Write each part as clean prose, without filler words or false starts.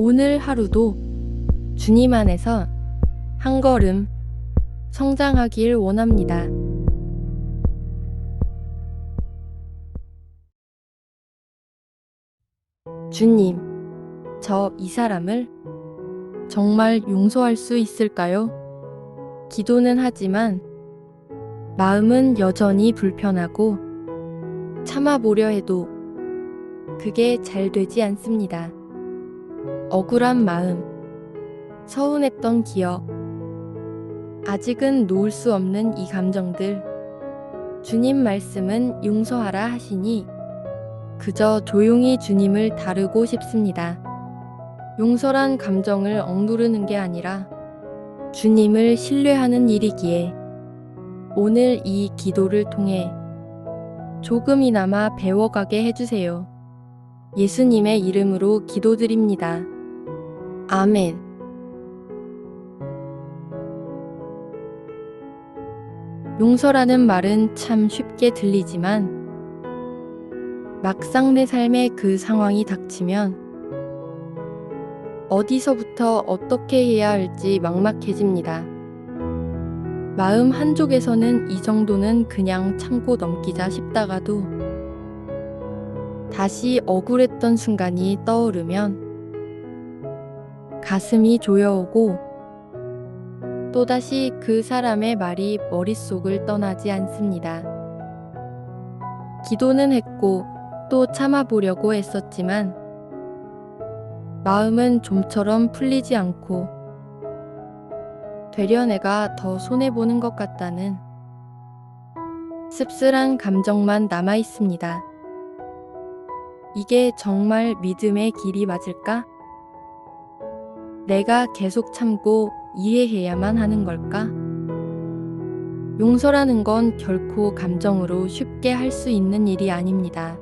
오늘 하루도 주님 안에서 한 걸음 성장하길 원합니다. 주님, 저 이 사람을 정말 용서할 수 있을까요? 기도는 하지만 마음은 여전히 불편하고 참아보려 해도 그게 잘 되지 않습니다. 억울한 마음, 서운했던 기억, 아직은 놓을 수 없는 이 감정들. 주님 말씀은 용서하라 하시니 그저 조용히 주님을 다루고 싶습니다. 용서란 감정을 억누르는 게 아니라 주님을 신뢰하는 일이기에 오늘 이 기도를 통해 조금이나마 배워가게 해주세요. 예수님의 이름으로 기도드립니다. 아멘. 용서라는 말은 참 쉽게 들리지만 막상 내 삶에 그 상황이 닥치면 어디서부터 어떻게 해야 할지 막막해집니다. 마음 한쪽에서는 이 정도는 그냥 참고 넘기자 싶다가도 다시 억울했던 순간이 떠오르면 가슴이 조여오고 또다시 그 사람의 말이 머릿속을 떠나지 않습니다. 기도는 했고 또 참아보려고 했었지만 마음은 좀처럼 풀리지 않고 되려 내가 더 손해보는 것 같다는 씁쓸한 감정만 남아 있습니다. 이게 정말 믿음의 길이 맞을까? 내가 계속 참고 이해해야만 하는 걸까? 용서라는 건 결코 감정으로 쉽게 할 수 있는 일이 아닙니다.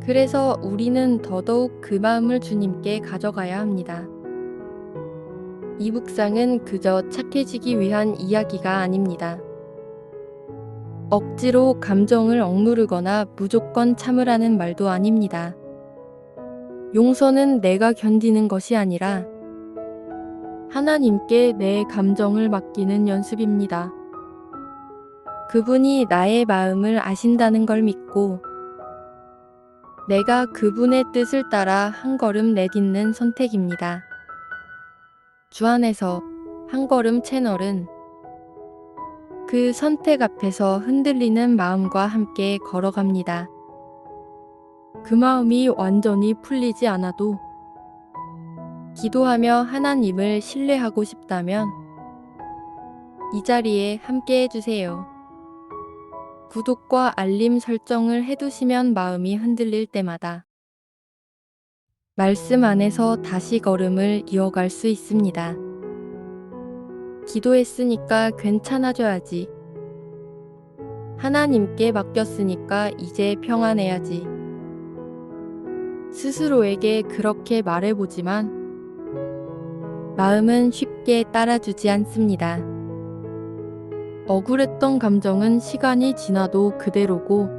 그래서 우리는 더더욱 그 마음을 주님께 가져가야 합니다. 이 묵상은 그저 착해지기 위한 이야기가 아닙니다. 억지로 감정을 억누르거나 무조건 참으라는 말도 아닙니다. 용서는 내가 견디는 것이 아니라 하나님께 내 감정을 맡기는 연습입니다. 그분이 나의 마음을 아신다는 걸 믿고 내가 그분의 뜻을 따라 한 걸음 내딛는 선택입니다. 주 안에서 한 걸음 채널은 그 선택 앞에서 흔들리는 마음과 함께 걸어갑니다. 그 마음이 완전히 풀리지 않아도 기도하며 하나님을 신뢰하고 싶다면 이 자리에 함께 해주세요. 구독과 알림 설정을 해두시면 마음이 흔들릴 때마다 말씀 안에서 다시 걸음을 이어갈 수 있습니다. 기도했으니까 괜찮아져야지. 하나님께 맡겼으니까 이제 평안해야지. 스스로에게 그렇게 말해보지만 마음은 쉽게 따라주지 않습니다. 억울했던 감정은 시간이 지나도 그대로고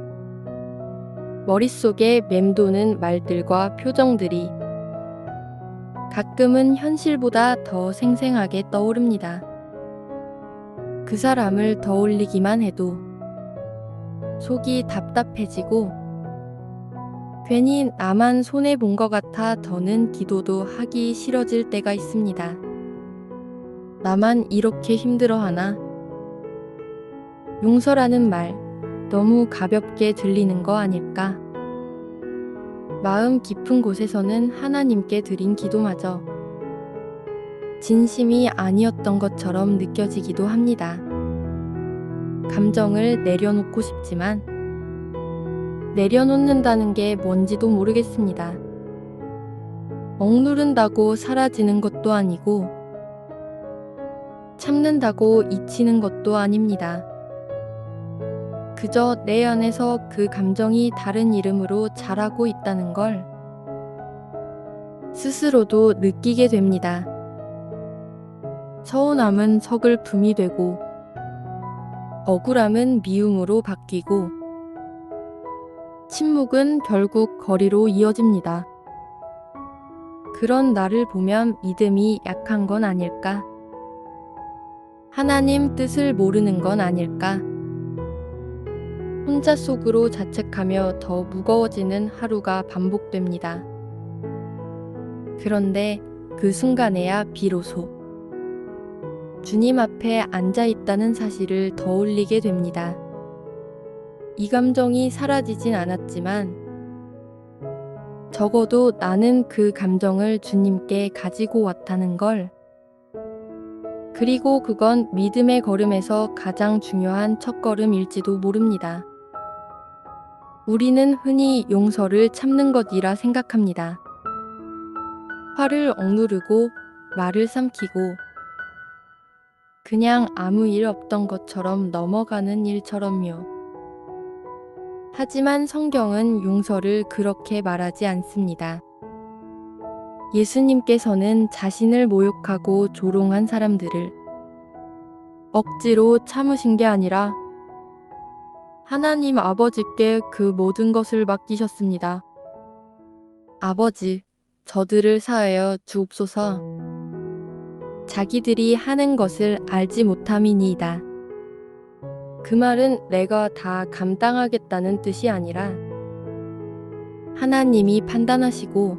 머릿속에 맴도는 말들과 표정들이 가끔은 현실보다 더 생생하게 떠오릅니다. 그 사람을 떠올리기만 해도 속이 답답해지고 괜히 나만 손해본 것 같아 더는 기도도 하기 싫어질 때가 있습니다. 나만 이렇게 힘들어하나? 용서라는 말 너무 가볍게 들리는 거 아닐까? 마음 깊은 곳에서는 하나님께 드린 기도마저 진심이 아니었던 것처럼 느껴지기도 합니다. 감정을 내려놓고 싶지만 내려놓는다는 게 뭔지도 모르겠습니다. 억누른다고 사라지는 것도 아니고 참는다고 잊히는 것도 아닙니다. 그저 내 안에서 그 감정이 다른 이름으로 자라고 있다는 걸 스스로도 느끼게 됩니다. 서운함은 서글픔이 되고 억울함은 미움으로 바뀌고 침묵은 결국 거리로 이어집니다. 그런 나를 보면 믿음이 약한 건 아닐까? 하나님 뜻을 모르는 건 아닐까? 혼자 속으로 자책하며 더 무거워지는 하루가 반복됩니다. 그런데 그 순간에야 비로소 주님 앞에 앉아 있다는 사실을 떠올리게 됩니다. 이 감정이 사라지진 않았지만 적어도 나는 그 감정을 주님께 가지고 왔다는 걸, 그리고 그건 믿음의 걸음에서 가장 중요한 첫걸음일지도 모릅니다. 우리는 흔히 용서를 참는 것이라 생각합니다. 화를 억누르고 말을 삼키고 그냥 아무 일 없던 것처럼 넘어가는 일처럼요. 하지만 성경은 용서를 그렇게 말하지 않습니다. 예수님께서는 자신을 모욕하고 조롱한 사람들을 억지로 참으신 게 아니라 하나님 아버지께 그 모든 것을 맡기셨습니다. 아버지, 저들을 사하여 주옵소서. 자기들이 하는 것을 알지 못함이니이다. 그 말은 내가 다 감당하겠다는 뜻이 아니라 하나님이 판단하시고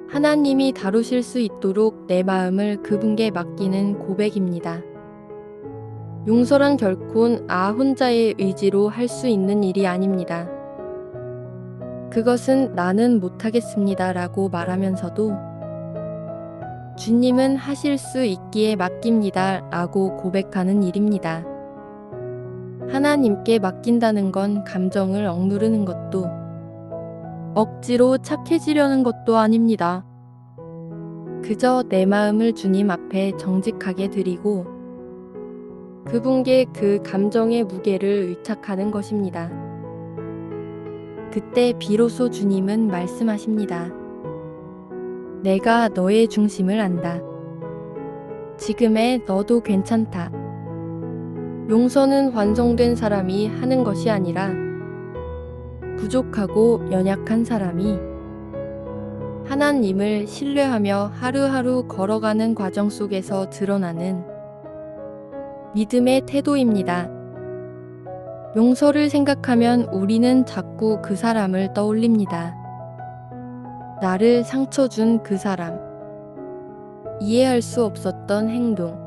하나님이 다루실 수 있도록 내 마음을 그분께 맡기는 고백입니다. 용서란 결코 나 혼자의 의지로 할 수 있는 일이 아닙니다. 그것은 나는 못하겠습니다 라고 말하면서도 주님은 하실 수 있기에 맡깁니다 라고 고백하는 일입니다. 하나님께 맡긴다는 건 감정을 억누르는 것도 억지로 착해지려는 것도 아닙니다. 그저 내 마음을 주님 앞에 정직하게 드리고 그분께 그 감정의 무게를 의탁하는 것입니다. 그때 비로소 주님은 말씀하십니다. 내가 너의 중심을 안다. 지금의 너도 괜찮다. 용서는 완성된 사람이 하는 것이 아니라 부족하고 연약한 사람이 하나님을 신뢰하며 하루하루 걸어가는 과정 속에서 드러나는 믿음의 태도입니다. 용서를 생각하면 우리는 자꾸 그 사람을 떠올립니다. 나를 상처 준 그 사람, 이해할 수 없었던 행동,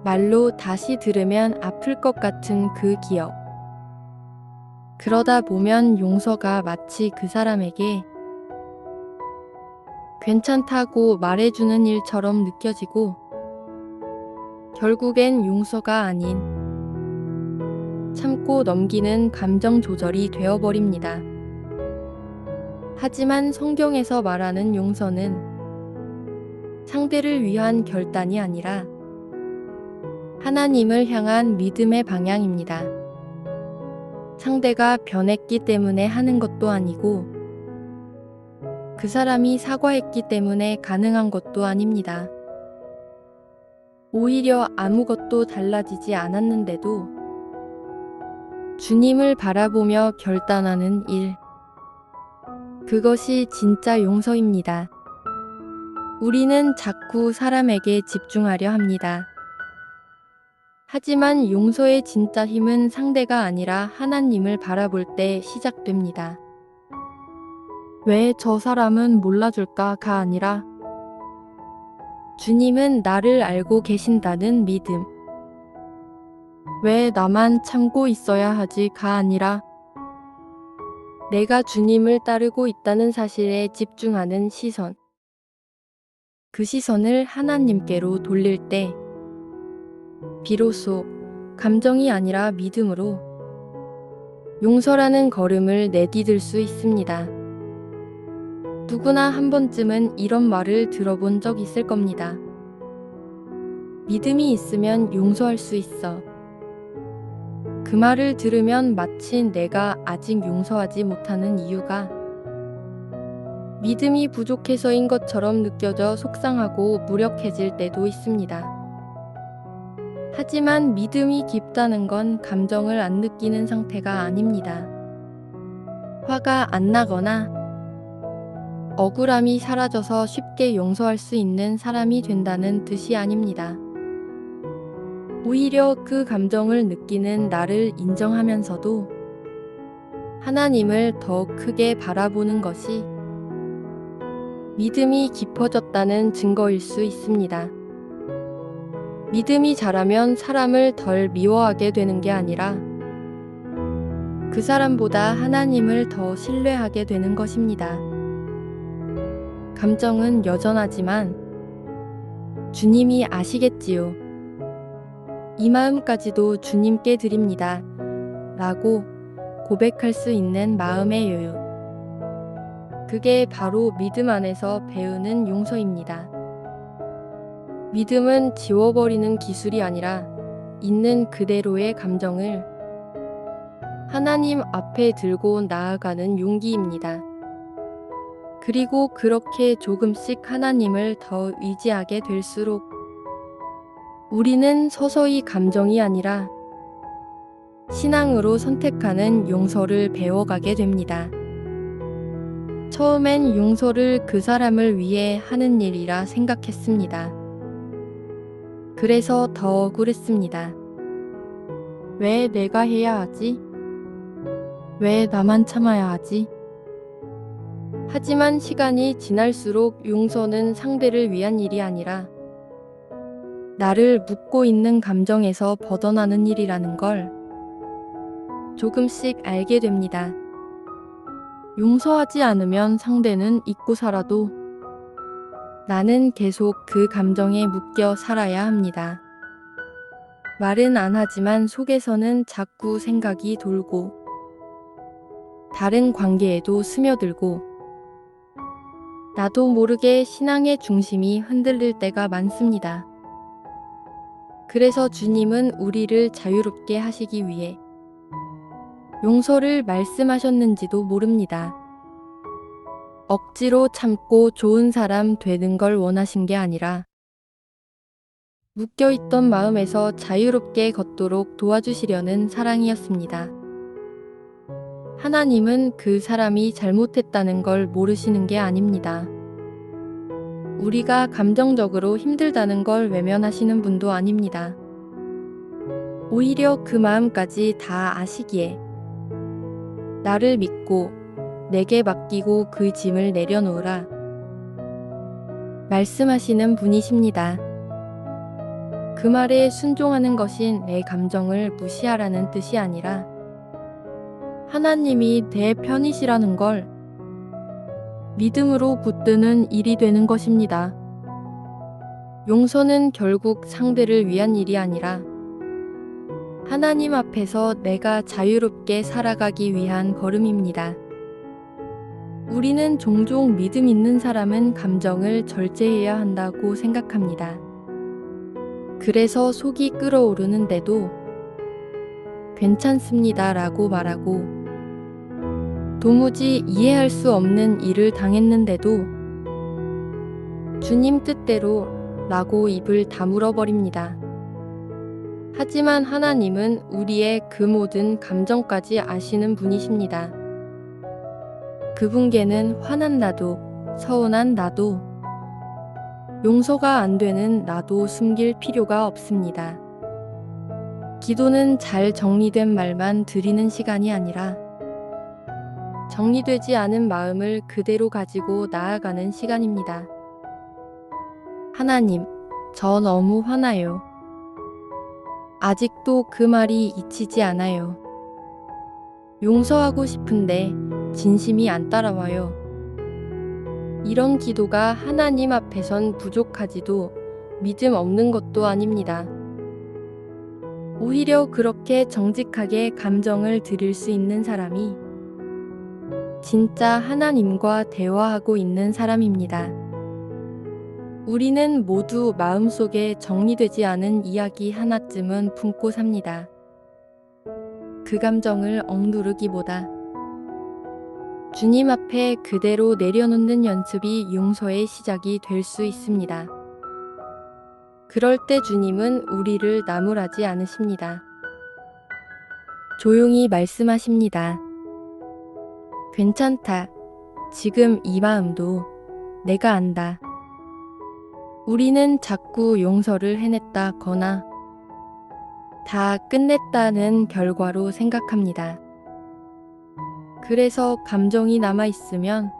말로 다시 들으면 아플 것 같은 그 기억. 그러다 보면 용서가 마치 그 사람에게 괜찮다고 말해주는 일처럼 느껴지고 결국엔 용서가 아닌 참고 넘기는 감정 조절이 되어버립니다. 하지만 성경에서 말하는 용서는 상대를 위한 결단이 아니라 하나님을 향한 믿음의 방향입니다. 상대가 변했기 때문에 하는 것도 아니고 그 사람이 사과했기 때문에 가능한 것도 아닙니다. 오히려 아무것도 달라지지 않았는데도 주님을 바라보며 결단하는 일, 그것이 진짜 용서입니다. 우리는 자꾸 사람에게 집중하려 합니다. 하지만 용서의 진짜 힘은 상대가 아니라 하나님을 바라볼 때 시작됩니다. 왜 저 사람은 몰라줄까가 아니라 주님은 나를 알고 계신다는 믿음. 왜 나만 참고 있어야 하지가 아니라 내가 주님을 따르고 있다는 사실에 집중하는 시선. 그 시선을 하나님께로 돌릴 때 비로소 감정이 아니라 믿음으로 용서라는 걸음을 내디딜 수 있습니다. 누구나 한 번쯤은 이런 말을 들어본 적 있을 겁니다. 믿음이 있으면 용서할 수 있어. 그 말을 들으면 마치 내가 아직 용서하지 못하는 이유가 믿음이 부족해서인 것처럼 느껴져 속상하고 무력해질 때도 있습니다. 하지만 믿음이 깊다는 건 감정을 안 느끼는 상태가 아닙니다. 화가 안 나거나 억울함이 사라져서 쉽게 용서할 수 있는 사람이 된다는 뜻이 아닙니다. 오히려 그 감정을 느끼는 나를 인정하면서도 하나님을 더 크게 바라보는 것이 믿음이 깊어졌다는 증거일 수 있습니다. 믿음이 자라면 사람을 덜 미워하게 되는 게 아니라 그 사람보다 하나님을 더 신뢰하게 되는 것입니다. 감정은 여전하지만 주님이 아시겠지요. 이 마음까지도 주님께 드립니다. 라고 고백할 수 있는 마음의 여유. 그게 바로 믿음 안에서 배우는 용서입니다. 믿음은 지워버리는 기술이 아니라 있는 그대로의 감정을 하나님 앞에 들고 나아가는 용기입니다. 그리고 그렇게 조금씩 하나님을 더 의지하게 될수록 우리는 서서히 감정이 아니라 신앙으로 선택하는 용서를 배워가게 됩니다. 처음엔 용서를 그 사람을 위해 하는 일이라 생각했습니다. 그래서 더 억울했습니다. 왜 내가 해야 하지? 왜 나만 참아야 하지? 하지만 시간이 지날수록 용서는 상대를 위한 일이 아니라 나를 묶고 있는 감정에서 벗어나는 일이라는 걸 조금씩 알게 됩니다. 용서하지 않으면 상대는 잊고 살아도 나는 계속 그 감정에 묶여 살아야 합니다. 말은 안 하지만 속에서는 자꾸 생각이 돌고 다른 관계에도 스며들고 나도 모르게 신앙의 중심이 흔들릴 때가 많습니다. 그래서 주님은 우리를 자유롭게 하시기 위해 용서를 말씀하셨는지도 모릅니다. 억지로 참고 좋은 사람 되는 걸 원하신 게 아니라 묶여있던 마음에서 자유롭게 걷도록 도와주시려는 사랑이었습니다. 하나님은 그 사람이 잘못했다는 걸 모르시는 게 아닙니다. 우리가 감정적으로 힘들다는 걸 외면하시는 분도 아닙니다. 오히려 그 마음까지 다 아시기에 나를 믿고 내게 맡기고 그 짐을 내려놓으라 말씀하시는 분이십니다. 그 말에 순종하는 것이 내 감정을 무시하라는 뜻이 아니라 하나님이 내 편이시라는 걸 믿음으로 붙드는 일이 되는 것입니다. 용서는 결국 상대를 위한 일이 아니라 하나님 앞에서 내가 자유롭게 살아가기 위한 걸음입니다. 우리는 종종 믿음 있는 사람은 감정을 절제해야 한다고 생각합니다. 그래서 속이 끓어오르는데도 괜찮습니다 라고 말하고 도무지 이해할 수 없는 일을 당했는데도 주님 뜻대로 라고 입을 다물어 버립니다. 하지만 하나님은 우리의 그 모든 감정까지 아시는 분이십니다. 그분께는 화난 나도, 서운한 나도, 용서가 안 되는 나도 숨길 필요가 없습니다. 기도는 잘 정리된 말만 드리는 시간이 아니라 정리되지 않은 마음을 그대로 가지고 나아가는 시간입니다. 하나님, 저 너무 화나요. 아직도 그 말이 잊히지 않아요. 용서하고 싶은데 진심이 안 따라와요. 이런 기도가 하나님 앞에선 부족하지도 믿음 없는 것도 아닙니다. 오히려 그렇게 정직하게 감정을 드릴 수 있는 사람이 진짜 하나님과 대화하고 있는 사람입니다. 우리는 모두 마음속에 정리되지 않은 이야기 하나쯤은 품고 삽니다. 그 감정을 억누르기보다 주님 앞에 그대로 내려놓는 연습이 용서의 시작이 될 수 있습니다. 그럴 때 주님은 우리를 나무라지 않으십니다. 조용히 말씀하십니다. 괜찮다. 지금 이 마음도 내가 안다. 우리는 자꾸 용서를 해냈다거나 다 끝냈다는 결과로 생각합니다. 그래서 감정이 남아있으면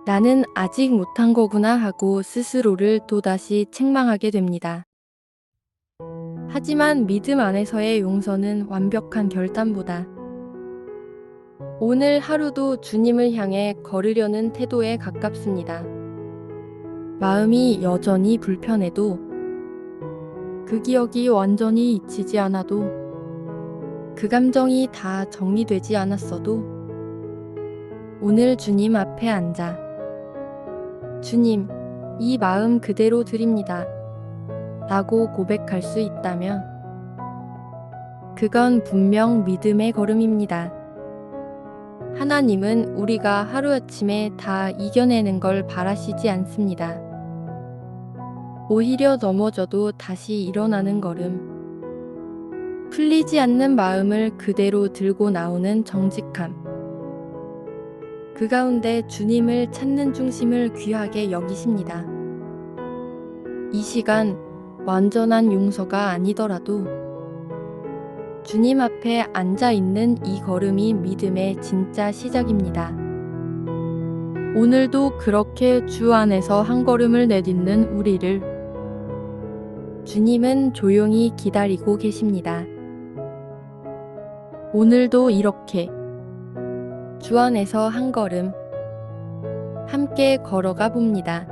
나는 아직 못한 거구나 하고 스스로를 또다시 책망하게 됩니다. 하지만 믿음 안에서의 용서는 완벽한 결단보다 오늘 하루도 주님을 향해 걸으려는 태도에 가깝습니다. 마음이 여전히 불편해도 그 기억이 완전히 잊히지 않아도 그 감정이 다 정리되지 않았어도 오늘 주님 앞에 앉아 주님, 이 마음 그대로 드립니다. 라고 고백할 수 있다면 그건 분명 믿음의 걸음입니다. 하나님은 우리가 하루아침에 다 이겨내는 걸 바라시지 않습니다. 오히려 넘어져도 다시 일어나는 걸음, 풀리지 않는 마음을 그대로 들고 나오는 정직함, 그 가운데 주님을 찾는 중심을 귀하게 여기십니다. 이 시간 완전한 용서가 아니더라도 주님 앞에 앉아 있는 이 걸음이 믿음의 진짜 시작입니다. 오늘도 그렇게 주 안에서 한 걸음을 내딛는 우리를 주님은 조용히 기다리고 계십니다. 오늘도 이렇게 주 안에서 한 걸음 함께 걸어가 봅니다.